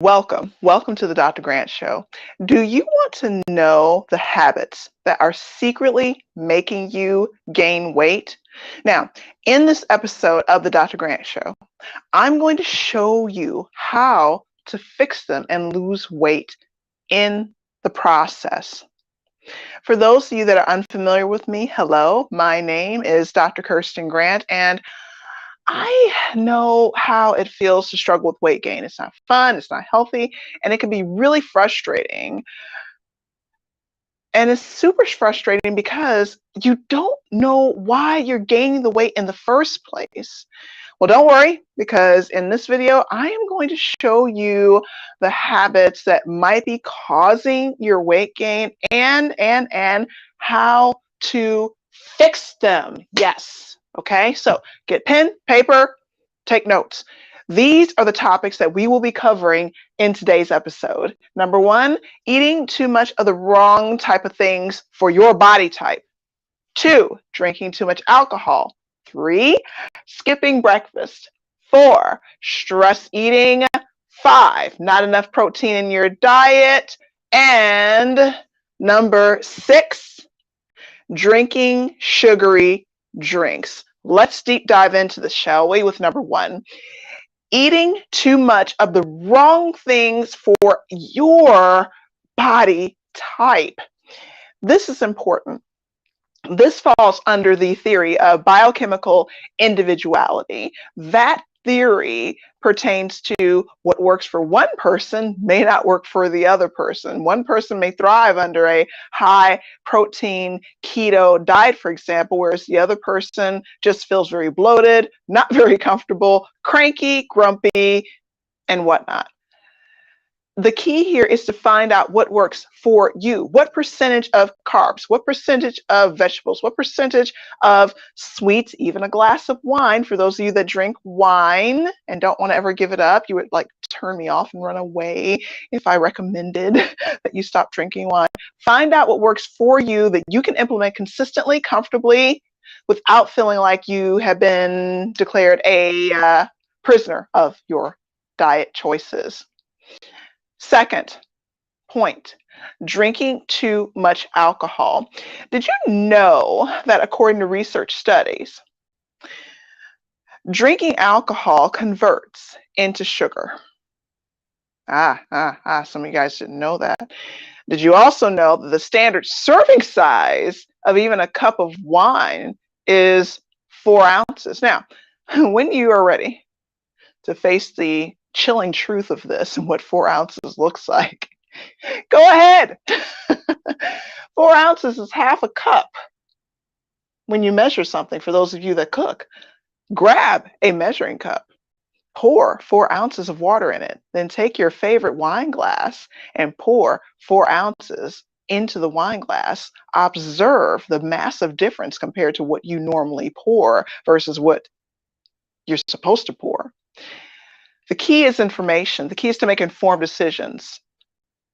Welcome to the Dr. Grant Show. Do you want to know the habits that are secretly making you gain weight? Now, in this episode of the Dr. Grant Show, I'm going to show you how to fix them and lose weight in the process. For those of you that are unfamiliar with me, hello, my name is Dr. Kirsten Grant, and I know how it feels to struggle with weight gain. It's not fun, it's not healthy, and it can be really frustrating. And it's super frustrating because you don't know why you're gaining the weight in the first place. Well, don't worry, because in this video, I am going to show you the habits that might be causing your weight gain and how to fix them. Yes. Okay. So get pen, paper, take notes. These are the topics that we will be covering in today's episode. Number one, eating too much of the wrong type of things for your body type. Two, drinking too much alcohol. Three, skipping breakfast. Four, stress eating. Five, not enough protein in your diet. And number six, drinking sugary drinks. Let's deep dive into this, shall we, with number one. Eating too much of the wrong things for your body type. This is important. This falls under the theory of biochemical individuality. That theory pertains to what works for one person may not work for the other person. One person may thrive under a high protein keto diet, for example, whereas the other person just feels very bloated, not very comfortable, cranky, grumpy, and whatnot. The key here is to find out what works for you. What percentage of carbs, what percentage of vegetables, what percentage of sweets, even a glass of wine. For those of you that drink wine and don't want to ever give it up, you would like turn me off and run away if I recommended that you stop drinking wine. Find out what works for you that you can implement consistently, comfortably, without feeling like you have been declared a prisoner of your diet choices. Second point, drinking too much alcohol. Did you know that according to research studies, drinking alcohol converts into sugar? Some of you guys didn't know that. Did you also know that the standard serving size of even a cup of wine is 4 ounces? Now, when you are ready to face the chilling truth of this and what 4 ounces looks like, go ahead. 4 ounces is half a cup. When you measure something, for those of you that cook, grab a measuring cup, pour 4 ounces of water in it, then take your favorite wine glass and pour 4 ounces into the wine glass. Observe the massive difference compared to what you normally pour versus what you're supposed to pour. The key is information. The key is to make informed decisions.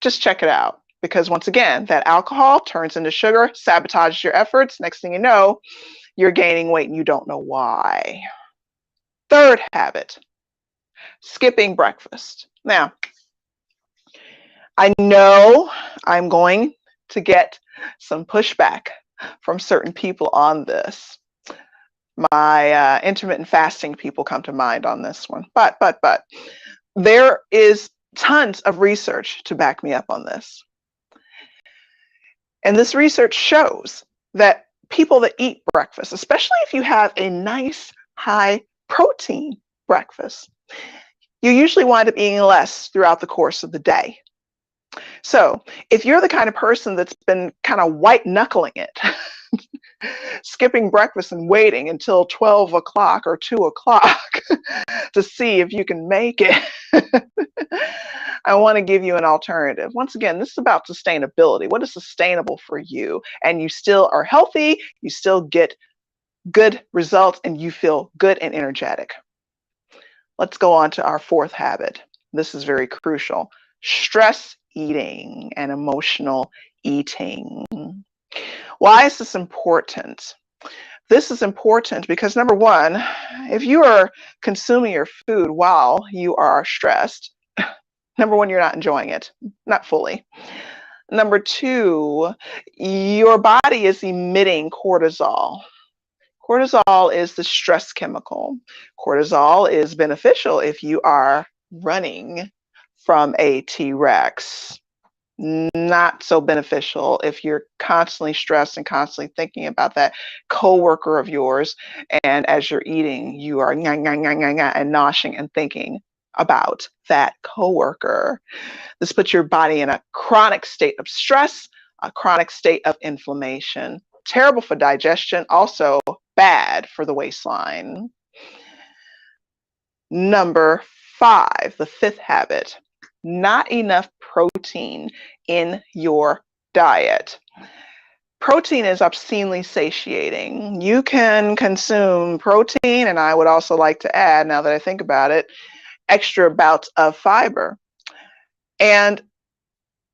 Just check it out, because once again, that alcohol turns into sugar, sabotages your efforts. Next thing you know, you're gaining weight and you don't know why. Third habit, skipping breakfast. Now, I know I'm going to get some pushback from certain people on this. My intermittent fasting people come to mind on this one. But there is tons of research to back me up on this. And this research shows that people that eat breakfast, especially if you have a nice high protein breakfast, you usually wind up eating less throughout the course of the day. So if you're the kind of person that's been kind of white knuckling it, skipping breakfast and waiting until 12 o'clock or 2 o'clock to see if you can make it, I want to give you an alternative. Once again, this is about sustainability. What is sustainable for you? And you still are healthy, you still get good results, and you feel good and energetic. Let's go on to our fourth habit. This is very crucial. Stress eating and emotional eating. Why is this important? This is important because, number one, if you are consuming your food while you are stressed, Number one, you're not enjoying it, not fully. Number two, your body is emitting cortisol. Cortisol is the stress chemical. Cortisol is beneficial if you are running from a T-Rex. Not so beneficial if you're constantly stressed and constantly thinking about that coworker of yours, and as you're eating, you are nga, nga, nga, nga, nga, and noshing and thinking about that coworker. This puts your body in a chronic state of stress, a chronic state of inflammation. Terrible for digestion, also bad for the waistline. Number five, the fifth habit, not enough protein in your diet. Protein is obscenely satiating. You can consume protein, and I would also like to add, now that I think about it, extra bouts of fiber, and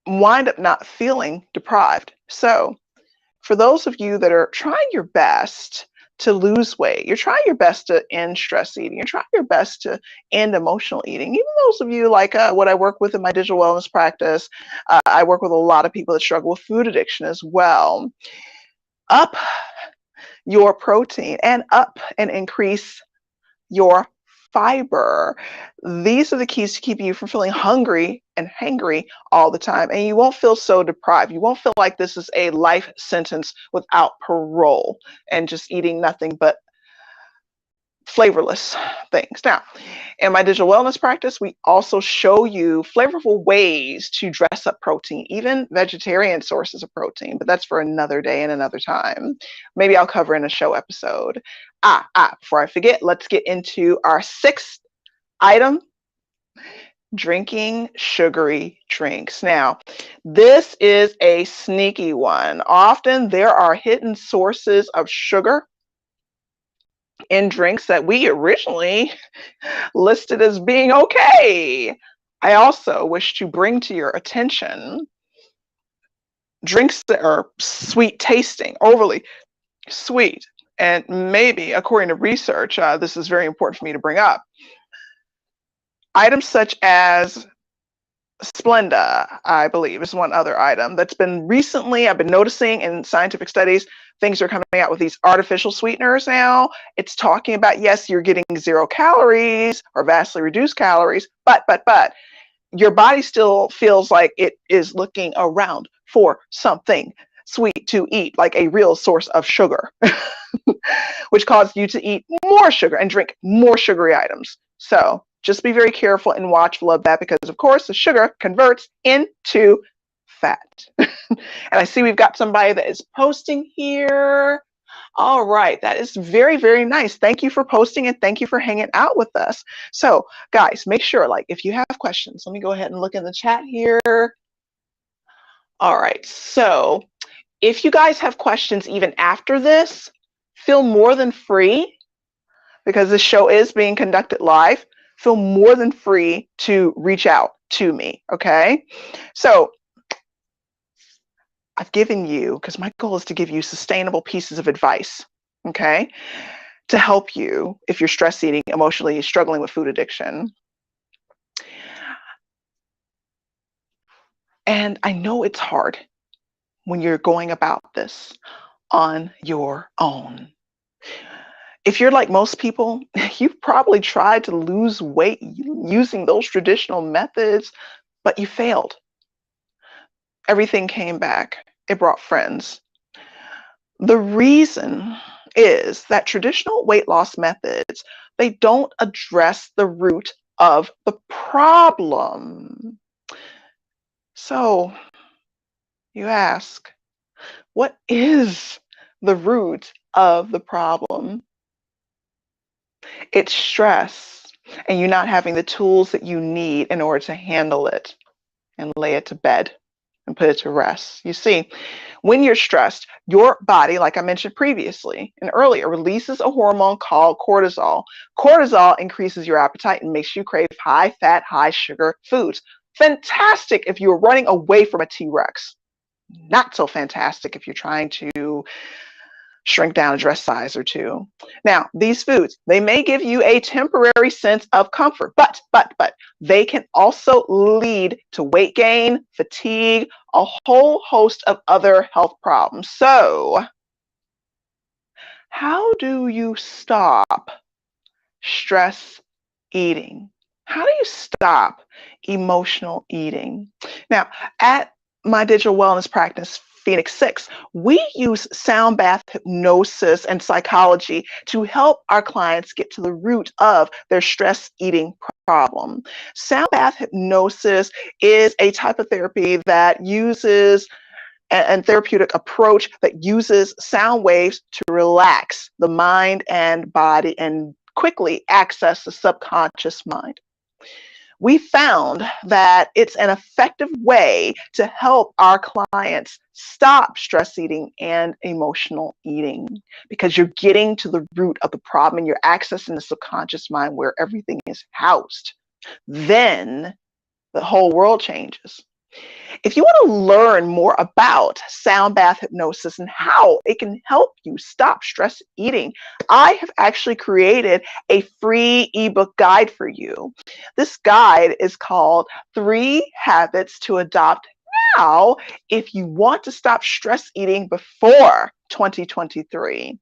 wind up not feeling deprived. So for those of you that are trying your best to lose weight, you're trying your best to end stress eating, you're trying your best to end emotional eating, even those of you like what I work with in my digital wellness practice, I work with a lot of people that struggle with food addiction as well. Up your protein and up and increase your fiber. These are the keys to keeping you from feeling hungry and hangry all the time. And you won't feel so deprived. You won't feel like this is a life sentence without parole and just eating nothing but flavorless things. Now, in my digital wellness practice, we also show you flavorful ways to dress up protein, even vegetarian sources of protein, but that's for another day and another time. Maybe I'll cover in a show episode. Before I forget, let's get into our sixth item, drinking sugary drinks. Now, this is a sneaky one. Often there are hidden sources of sugar in drinks that we originally listed as being okay. I also wish to bring to your attention drinks that are sweet tasting, overly sweet, and maybe, according to research, this is very important for me to bring up. Items such as Splenda, I believe, is one other item that's been recently, I've been noticing in scientific studies, things are coming out with these artificial sweeteners now. It's talking about, yes, you're getting 0 calories or vastly reduced calories, but your body still feels like it is looking around for something sweet to eat, like a real source of sugar, which causes you to eat more sugar and drink more sugary items. So just be very careful and watchful of that, because of course the sugar converts into fat. And I see we've got somebody that is posting here. All right, that is very, very nice. Thank you for posting and thank you for hanging out with us. So guys, make sure, like, if you have questions, let me go ahead and look in the chat here. All right, so if you guys have questions even after this, feel more than free, because this show is being conducted live, feel more than free to reach out to me, okay? So I've given you, because my goal is to give you sustainable pieces of advice, okay, to help you if you're stress eating, emotionally struggling with food addiction. And I know it's hard when you're going about this on your own. If you're like most people, you've probably tried to lose weight using those traditional methods, but you failed. Everything came back. It brought friends. The reason is that traditional weight loss methods, they don't address the root of the problem. So you ask, what is the root of the problem? It's stress, and you not having the tools that you need in order to handle it and lay it to bed and put it to rest. You see, when you're stressed, your body, like I mentioned previously and earlier, releases a hormone called cortisol. Cortisol increases your appetite and makes you crave high fat, high sugar foods. Fantastic if you're running away from a T-Rex. Not so fantastic if you're trying to shrink down a dress size or two. Now, these foods, they may give you a temporary sense of comfort, but they can also lead to weight gain, fatigue, a whole host of other health problems. So, how do you stop stress eating? How do you stop emotional eating? Now, at my digital wellness practice, Phoenix 6, we use sound bath hypnosis and psychology to help our clients get to the root of their stress eating problem. Sound bath hypnosis is a type of therapy that uses and therapeutic approach that uses sound waves to relax the mind and body and quickly access the subconscious mind. We found that it's an effective way to help our clients stop stress eating and emotional eating because you're getting to the root of the problem and you're accessing the subconscious mind where everything is housed. Then the whole world changes. If you want to learn more about sound bath hypnosis and how it can help you stop stress eating, I have actually created a free ebook guide for you. This guide is called 3 Habits to Adopt Now if you want to stop stress eating before 2023.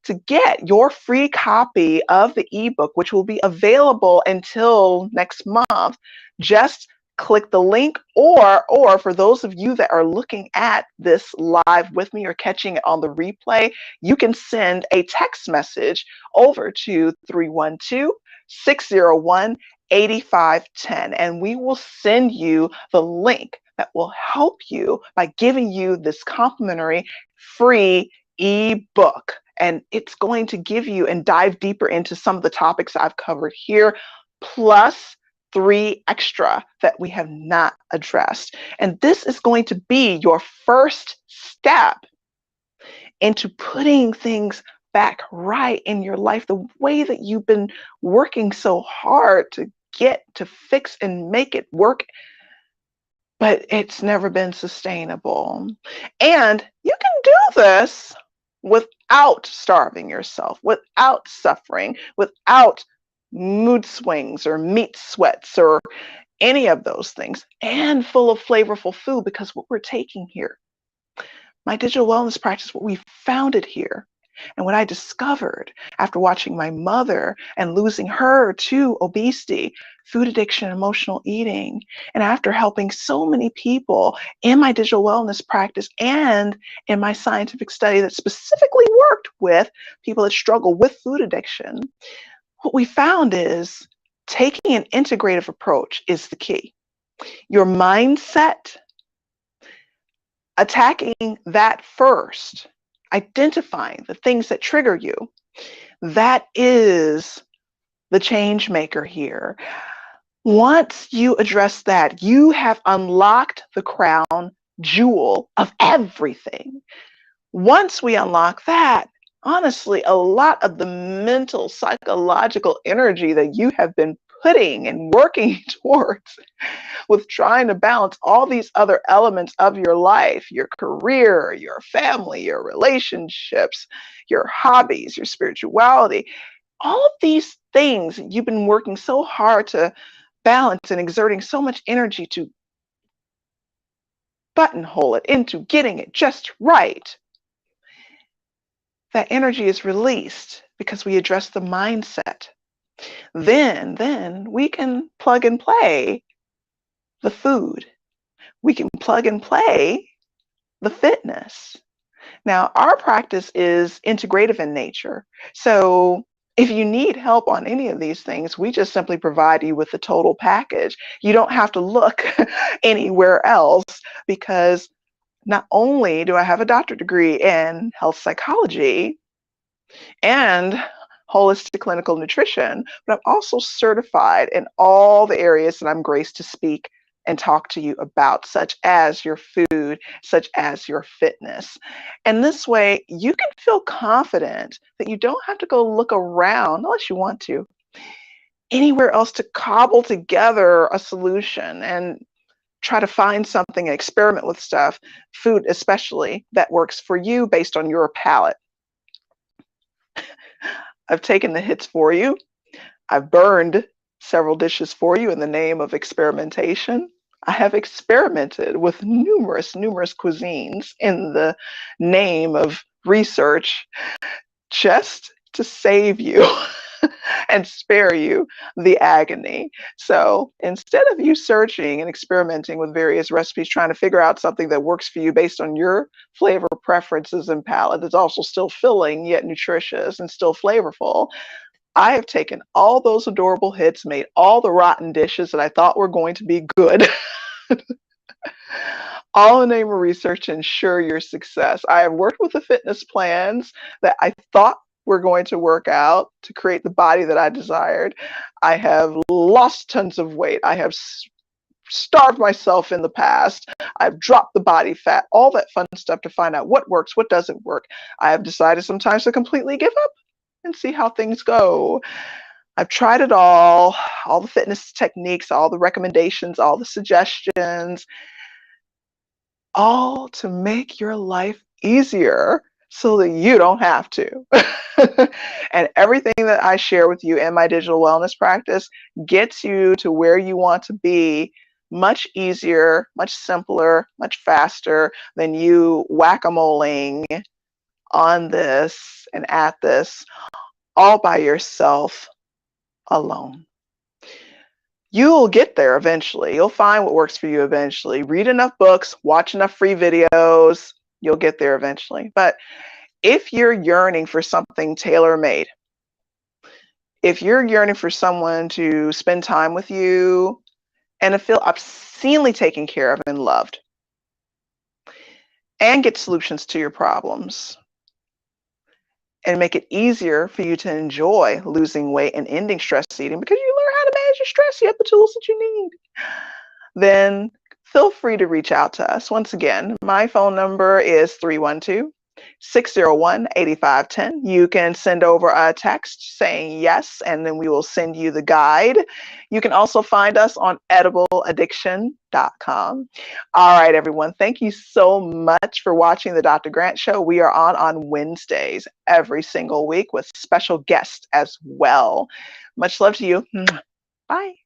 To get your free copy of the ebook, which will be available until next month, just click the link, or for those of you that are looking at this live with me or catching it on the replay, you can send a text message over to 312-601-8510 and we will send you the link that will help you by giving you this complimentary free ebook. And it's going to give you and dive deeper into some of the topics I've covered here, plus 3 extra that we have not addressed. And this is going to be your first step into putting things back right in your life, the way that you've been working so hard to get to fix and make it work, but it's never been sustainable. And you can do this without starving yourself, without suffering, without mood swings or meat sweats or any of those things, and full of flavorful food, because what we're taking here, my digital wellness practice, what we found it here, and what I discovered after watching my mother and losing her to obesity, food addiction, emotional eating, and after helping so many people in my digital wellness practice and in my scientific study that specifically worked with people that struggle with food addiction, what we found is taking an integrative approach is the key. Your mindset, attacking that first, identifying the things that trigger you, that is the change maker here. Once you address that, you have unlocked the crown jewel of everything. Once we unlock that, honestly, a lot of the mental, psychological energy that you have been putting and working towards with trying to balance all these other elements of your life, your career, your family, your relationships, your hobbies, your spirituality, all of these things you've been working so hard to balance and exerting so much energy to buttonhole it into getting it just right. That energy is released because we address the mindset. Then we can plug and play the food. We can plug and play the fitness. Now, our practice is integrative in nature. So if you need help on any of these things, we just simply provide you with the total package. You don't have to look anywhere else, because not only do I have a doctorate degree in health psychology and holistic clinical nutrition, but I'm also certified in all the areas that I'm graced to speak and talk to you about, such as your food, such as your fitness. And this way, you can feel confident that you don't have to go look around, unless you want to, anywhere else to cobble together a solution and try to find something and experiment with stuff, food especially, that works for you based on your palate. I've taken the hits for you. I've burned several dishes for you in the name of experimentation. I have experimented with numerous cuisines in the name of research just to save you and spare you the agony. So instead of you searching and experimenting with various recipes, trying to figure out something that works for you based on your flavor preferences and palate, that's also still filling yet nutritious and still flavorful, I have taken all those adorable hits, made all the rotten dishes that I thought were going to be good, all in the name of research to ensure your success. I have worked with the fitness plans that I thought were going to work out to create the body that I desired. I have lost tons of weight. I have starved myself in the past. I've dropped the body fat, all that fun stuff to find out what works, what doesn't work. I have decided sometimes to completely give up and see how things go. I've tried it all the fitness techniques, all the recommendations, all the suggestions, all to make your life easier so that you don't have to. And everything that I share with you in my digital wellness practice gets you to where you want to be much easier, much simpler, much faster than you whack-a-moling on this and at this all by yourself alone. You'll get there eventually. You'll find what works for you eventually. Read enough books, watch enough free videos, you'll get there eventually. But if you're yearning for something tailor-made, if you're yearning for someone to spend time with you and to feel obscenely taken care of and loved and get solutions to your problems and make it easier for you to enjoy losing weight and ending stress eating because you learn how to manage your stress, you have the tools that you need, then feel free to reach out to us. Once again, my phone number is 312-601-8510. You can send over a text saying yes, and then we will send you the guide. You can also find us on edibleaddiction.com. All right, everyone. Thank you so much for watching the Dr. Grant Show. We are on Wednesdays every single week with special guests as well. Much love to you. Bye.